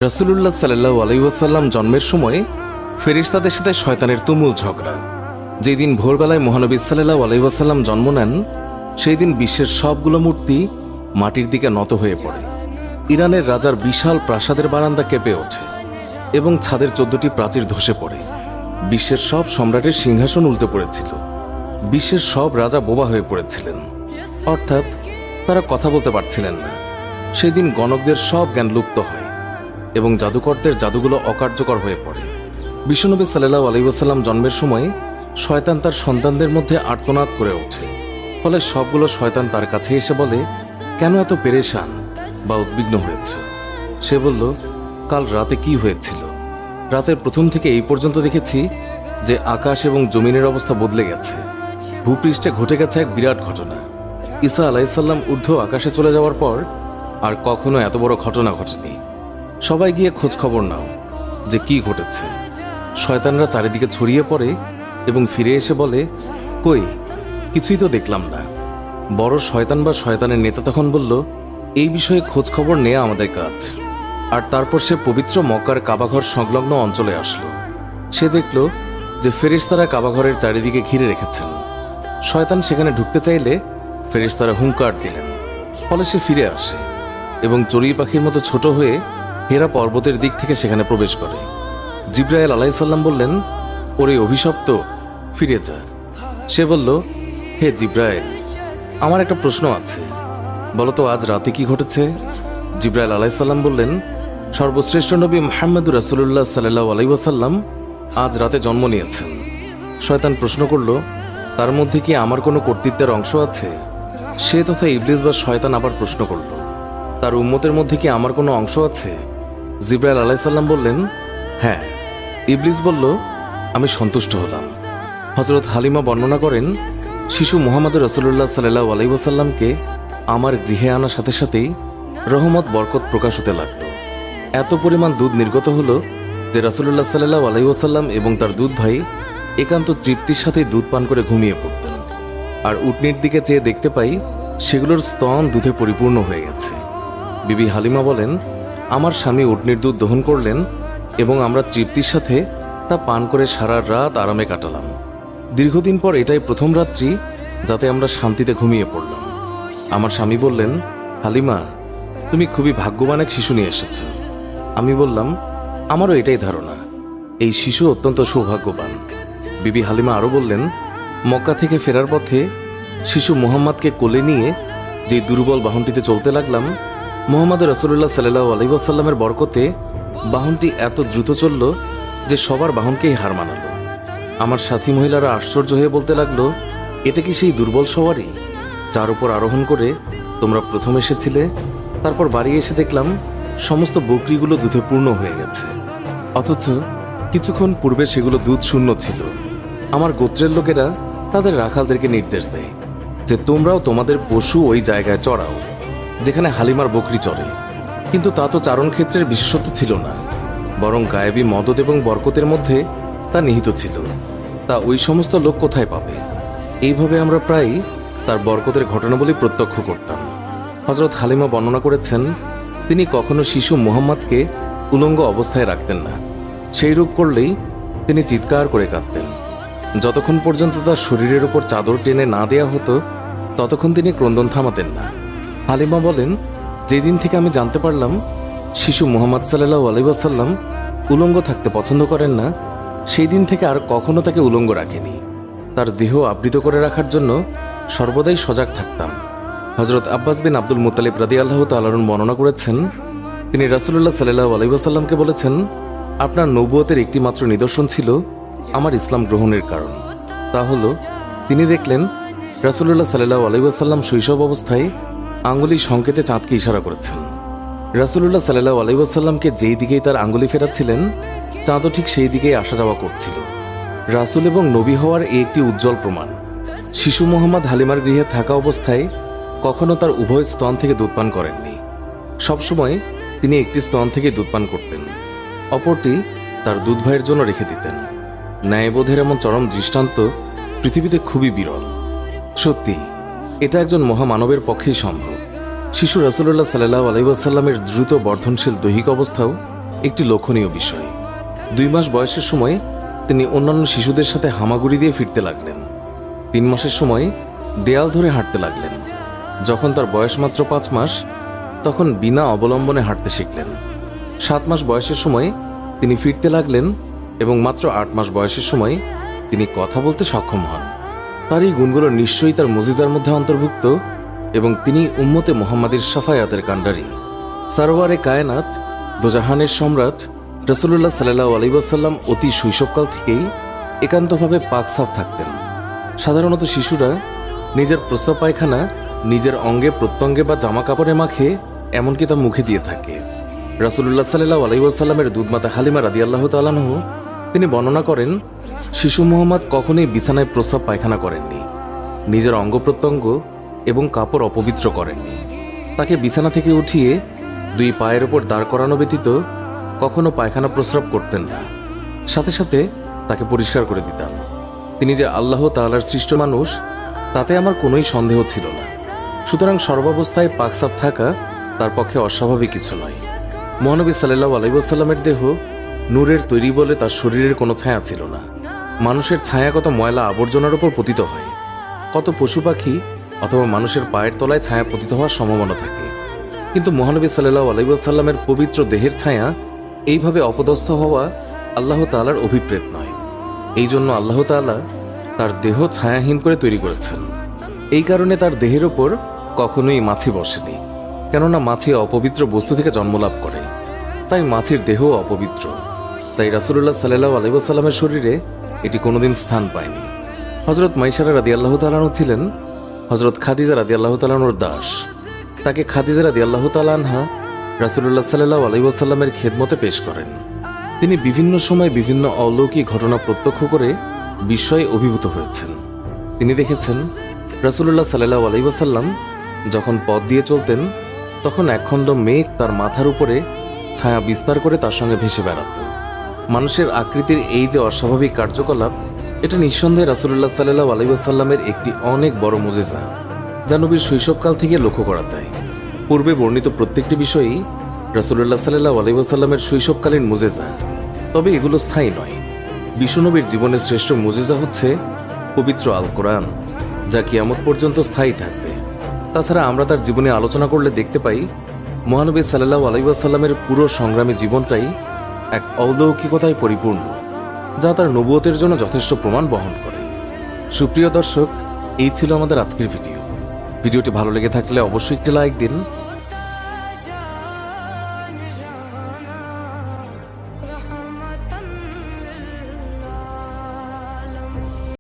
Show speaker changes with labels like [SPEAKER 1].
[SPEAKER 1] রাসূলুল্লাহ সাল্লাল্লাহু আলাইহি ওয়াসাল্লাম জন্মের সময় ফেরেশতাদের সাথে শয়তানের তুমুল ঝগড়া। যেদিন ভোরবেলায় মহানবী সাল্লাল্লাহু আলাইহি ওয়াসাল্লাম জন্ম নেন, সেই দিন বিশ্বের সবগুলো মূর্তি মাটির দিকে নত হয়ে পড়ে। ইরানের রাজার বিশাল প্রাসাদের বারান্দা কেঁপে ওঠে এবং ছাদের 14টি প্রাচীর ধসে পড়ে। বিশ্বের সব সম্রাটের সিংহাসন উল্টে পড়েছিল। বিশ্বের সব রাজা বোবা হয়ে পড়েছিলেন, অর্থাৎ তারা কথা বলতে পারছিলেন না। সেই দিন গণকদের সব জ্ঞান লুপ্ত হয় এবং জাদুকরদের জাদুগুলো অকার্যকর হয়ে পড়ে। বিশ্বনবী সাল্লাল্লাহু আলাইহি ওয়াসাল্লাম জন্মের সময় শয়তান তার সন্তানদের মধ্যে আর্তনাদ করে ওঠে। ফলে সবগুলো শয়তান তার কাছে এসে বলে, কেন এত পেরেশান বা উদ্বিগ্ন হয়েছে? সে বলল, কাল রাতে কি হয়েছিল? রাতের প্রথম থেকে এই পর্যন্ত দেখেছি যে আকাশ এবং জমিনের অবস্থা বদলে গেছে। ভূপৃষ্ঠে ঘটে গেছে এক বিরাট ঘটনা। ঈসা আলাইহিসসালাম ঊর্ধ্ব আকাশে চলে যাওয়ার পর আর কখনো এত বড় ঘটনা ঘটেনি। সবাই গিয়ে খোঁজ খবর নাও যে কি ঘটেছে। শয়তানরা চারিদিকে ছড়িয়ে পড়ে এবং ফিরে এসে বলে, কই, কিছুই তো দেখলাম না। বড় শয়তান বা শয়তানের নেতা তখন বলল, এই বিষয়ে খোঁজ খবর নেওয়া আমাদের কাজ। আর তারপর সে পবিত্র মক্কার কাবাঘর সংলগ্ন অঞ্চলে আসলো। সে দেখল যে ফেরেশতারা কাবাঘরের চারিদিকে ঘিরে রেখেছেন। শয়তান সেখানে ঢুকতে চাইলে ফেরেশতারা হুঙ্কার দিলেন। ফলে সে ফিরে আসে এবং চড়ুই পাখির মতো ছোট হয়ে হেরা পর্বতের দিক থেকে সেখানে প্রবেশ করে। জিবরাইল আলাইহিসসালাম বললেন, ওরে অভিশপ্ত, ফিরে যা। সে বলল, হে জিবরাইল, আমার একটা প্রশ্ন আছে, বলতো আজ রাতে কি ঘটেছে? জিবরাইল আলাইহিসসালাম বললেন, সর্বশ্রেষ্ঠ নবী মুহাম্মদুর রাসূলুল্লাহ সাল্লাল্লাহু আলাইহি ওয়াসাল্লাম আজ রাতে জন্ম নিয়েছেন। শয়তান প্রশ্ন করল, তার মধ্যে কি আমার কোনো কর্তৃত্বের অংশ আছে? সে তথা ইবলিস বা শয়তান আবার প্রশ্ন করল, তার উম্মতের মধ্যে কি আমার কোনো অংশ আছে? জিবরাইল আলাইহিসসালাম বললেন, হ্যাঁ। ইবলিস বলল, আমি সন্তুষ্ট হলাম। হযরত হালিমা বর্ণনা করেন, শিশু মুহাম্মদ রাসূলুল্লাহ সাল্লাল্লাহু আলাইহি ওয়াসাল্লামকে আমার গৃহে আনার সাথে সাথেই রহমত বরকত প্রকাশ হতে লাগলো। এত পরিমাণ দুধ নির্গত হলো যে রাসূলুল্লাহ সাল্লাল্লাহু আলাইহি ওয়াসাল্লাম এবং তার দুধ ভাই একান্ত তৃপ্তির সাথে দুধ পান করে ঘুমিয়ে পড়তেন। আর উটনির দিকে চেয়ে দেখতে পাই সেগুলোর স্তন দুধে পরিপূর্ণ হয়ে গেছে। বিবি হালিমা বলেন, আমার স্বামী উটনির দুধ দহন করলেন এবং আমরা তৃপ্তির সাথে তা পান করে সারা রাত আরামে কাটালাম। দীর্ঘদিন পর এটাই প্রথম রাত্রি যাতে আমরা শান্তিতে ঘুমিয়ে পড়লাম। আমার স্বামী বললেন, হালিমা, তুমি খুবই ভাগ্যবান এক শিশু নিয়ে এসেছ। আমি বললাম, আমারও এটাই ধারণা, এই শিশু অত্যন্ত সৌভাগ্যবান। বিবি হালিমা আরও বললেন, মক্কা থেকে ফেরার পথে শিশু মুহাম্মদকে কোলে নিয়ে যে দুর্বল বাহনটিতে চলতে লাগলাম, মুহাম্মদ রাসূলুল্লাহ সাল্লাল্লাহু আলাইহি ওয়াসাল্লামের বরকতে বাহনটি এত দ্রুত চলল যে সবার বাহনকেই হার মানালো। আমার সাথী মহিলারা আশ্চর্য হয়ে বলতে লাগলো, এটা কি সেই দুর্বল সওয়ারি যার উপর আরোহণ করে তোমরা প্রথম এসেছিলে? তারপর বাড়ি এসে দেখলাম সমস্ত বকরিগুলো দুধে পূর্ণ হয়ে গেছে, অথচ কিছুক্ষণ পূর্বে সেগুলো দুধ শূন্য ছিল। আমার গোত্রের লোকেরা তাদের রাখালদেরকে নির্দেশ দেয় যে তোমরাও তোমাদের পশু ওই জায়গায় চড়াও যেখানে হালিমার বকরি চড়ে। কিন্তু তা তো চারণ ক্ষেত্রের বিশেষত্ব ছিল না, বরং গায়েবী মদদ এবং বরকতের মধ্যে তা নিহিত ছিল। তা ওই সমস্ত লোক কোথায় পাবে? এইভাবে আমরা প্রায়ই তার বরকতের ঘটনাবলী প্রত্যক্ষ করতাম। হযরত হালিমা বর্ণনা করেছেন, তিনি কখনো শিশু মুহাম্মদকে উলঙ্গ অবস্থায় রাখতেন না। সেই রূপ করলেই তিনি চিৎকার করে কাঁদতেন। যতক্ষণ পর্যন্ত তার শরীরের উপর চাদর টেনে না দেয়া হতো ততক্ষণ তিনি ক্রন্দন থামাতেন না। হালিমা বলেন, যেদিন থেকে আমি জানতে পারলাম শিশু মুহাম্মদ সাল্লাল্লাহু আলাইহি ওয়াসাল্লাম উলঙ্গ থাকতে পছন্দ করেন না, সেই দিন থেকে আর কখনো তাকে উলঙ্গ রাখেনি। তার দেহ আবৃত করে রাখার জন্য সর্বদাই সজাগ থাকতাম। হযরত আব্বাস বিন আব্দুল মুত্তালিব রাদিয়াল্লাহু তাআলা আনহু বর্ণনা করেছেন, তিনি রাসূলুল্লাহ সাল্লাল্লাহু আলাইহি ওয়াসাল্লামকে বলেছেন, আপনার নবুয়তের একটি মাত্র নিদর্শন ছিল আমার ইসলাম গ্রহণের কারণ। তা হলো, তিনি দেখলেন রাসূলুল্লাহ সাল্লাল্লাহু আলাইহি ওয়াসাল্লাম শৈশব অবস্থায় আঙ্গুলি সংকেতে চাঁদকে ইশারা করেছেন। রাসূলুল্লাহ সাল্লাল্লাহু আলাইহি ওয়াসাল্লামকে যেই দিকেই তার আঙ্গুলি ফেরাচ্ছিলেন চাঁদও ঠিক সেই দিকেই আসা যাওয়া করছিল। রাসূল এবং নবী হওয়ার এই একটি উজ্জ্বল প্রমাণ। শিশু মুহাম্মদ হালিমার গৃহে থাকা অবস্থায় কখনো তার উভয় স্তন থেকে দুধ পান করেননি। সবসময় তিনি একটি স্তন থেকে দুধ পান করতেন, অপরটি তার দুধ ভাইয়ের জন্য রেখে দিতেন। ন্যায়বোধের এমন চরম দৃষ্টান্ত পৃথিবীতে খুবই বিরল। সত্যি এটা একজন মহামানবের পক্ষেই সম্ভব। শিশু রাসূলুল্লাহ সাল্লাল্লাহু আলাইহি ওয়াসাল্লামের দ্রুত বর্ধনশীল দৈহিক অবস্থাও একটি লক্ষণীয় বিষয়। 2 মাস বয়সের সময় তিনি অন্যান্য শিশুদের সাথে হামাগুড়ি দিয়ে ফিরতে লাগলেন। 3 মাসের সময় দেয়াল ধরে হাঁটতে লাগলেন। যখন তার বয়স মাত্র 5 মাস, তখন বিনা অবলম্বনে হাঁটতে শিখলেন। 7 মাস বয়সের সময় তিনি ফিরতে লাগলেন এবং মাত্র 8 মাস বয়সের সময় তিনি কথা বলতে সক্ষম হন। তার এই গুণগুলো নিশ্চয়ই তার মুজিজার মধ্যে অন্তর্ভুক্ত এবং তিনি উম্মতে মুহাম্মাদের শাফায়াতের কাণ্ডারী। সারওয়ারে কায়নাত, দোজাহানের সম্রাট রাসূলুল্লাহ সাল্লাল্লাহু আলাইহি ওয়াসাল্লাম অতি শৈশবকাল থেকেই একান্তভাবে পাক সাফ থাকতেন। সাধারণত শিশুরা নিজের প্রস্রাব পায়খানা নিজের অঙ্গে প্রত্যঙ্গে বা জামা কাপড়ে মাখে, এমনকি তা মুখে দিয়ে থাকে। রাসূলুল্লাহ সাল্লাল্লাহু আলাইহি ওয়াসাল্লামের দুধমাতা হালিমা রাদিয়াল্লাহু তাআলা আনহু তিনি বর্ণনা করেন, শিশু মুহাম্মদ কখনোই বিছানায় প্রস্রাব পায়খানা করেননি, নিজের অঙ্গ প্রত্যঙ্গ এবং কাপড় অপবিত্র করেননি। তাকে বিছানা থেকে উঠিয়ে 2 পায়ের ওপর দাঁড় করানো ব্যতীত কখনো পায়খানা প্রস্রাব করতেন না। সাথে সাথে তাকে পরিষ্কার করে দিতাম। তিনি যে আল্লাহ তাআলার সৃষ্ট মানুষ, তাতে আমার কোনোই সন্দেহ ছিল না। সুতরাং সর্বাবস্থায় পাকসাফ থাকা তার পক্ষে অস্বাভাবিক কিছু নয়। মহানবী সাল্লাল্লাহু আলাইহি ওয়াসাল্লামের দেহ নূরের তৈরি বলে তার শরীরের কোনো ছায়া ছিল না। মানুষের ছায়া কত ময়লা আবর্জনার উপর পতিত হয়, কত পশু পাখি অথবা মানুষের পায়ের তলায় ছায়া পতিত হওয়ার সম্ভাবনা থাকে, কিন্তু মহানবী সাল্লাল্লাহু আলাইহি ওয়াসাল্লামের পবিত্র দেহের ছায়া এইভাবে অপদস্থ হওয়া আল্লাহ তাআলার অভিপ্রেত নয়। এই জন্য আল্লাহ তাআলা তার দেহ ছায়াহীন করে তৈরি করেছেন। এই কারণে তার দেহের ওপর কখনোই মাছি বসেনি, কেননা মাছি অপবিত্র বস্তু থেকে জন্মলাভ করে, তাই মাছির দেহ অপবিত্র। তাই রাসূলুল্লাহ সাল্লাল্লাহু আলাইহি ওয়াসাল্লামের শরীরে এটি কোনোদিন স্থান পায়নি। হযরত মাইসারা রাদিয়াল্লাহু তাআলা আনহা ছিলেন হযরত খাদিজা রাদিয়াল্লাহু তাআলা আনহার দাস। তাকে খাদিজা রাদিয়াল্লাহু তাআলা আনহা রাসূলুল্লাহ সাল্লাল্লাহু আলাইহি ওয়াসাল্লামের খেদমতে পেশ করেন। তিনি বিভিন্ন সময় বিভিন্ন অলৌকিক ঘটনা প্রত্যক্ষ করে বিস্ময়ে অভিভূত হয়েছেন। তিনি দেখেছেন রাসূলুল্লাহ সাল্লাল্লাহু আলাইহি ওয়াসাল্লাম যখন পথ দিয়ে চলতেন, তখন একখণ্ড মেঘ তার মাথার উপরে ছায়া বিস্তার করে তার সঙ্গে ভেসে বেড়াত। মানুষের আকৃতির এই যে অস্বাভাবিক কার্যকলাপ, এটা নিঃসন্দেহে রাসূলুল্লাহ সাল্লাল্লাহু আলাইহি ওয়াসাল্লামের একটি অনেক বড় মুজিজা, যা নবীর শৈশবকাল থেকে লক্ষ্য করা যায়। পূর্বে বর্ণিত প্রত্যেকটি বিষয়ই রাসূলুল্লাহ সাল্লাল্লাহু আলাইহি ওয়াসাল্লামের শৈশবকালীন মুজিজা, তবে এগুলো স্থায়ী নয়। বিশ্বনবীর জীবনের শ্রেষ্ঠ মুজিজা হচ্ছে পবিত্র আল কোরআন, যা কিয়ামত পর্যন্ত স্থায়ী থাকবে। তাছাড়া আমরা তার জীবনে আলোচনা করলে দেখতে পাই, মহানবী সাল্লাল্লাহু আলাইহি ওয়াসাল্লামের পুরো সংগ্রামী জীবনটাই এক অলৌকিকতায় পরিপূর্ণ, যা তার নবুয়তের জন্য যথেষ্ট প্রমাণ বহন করে। সুপ্রিয় দর্শক, এই ছিল আমাদের আজকের ভিডিওটি ভালো লেগে থাকলে অবশ্যই একটি লাইক দিন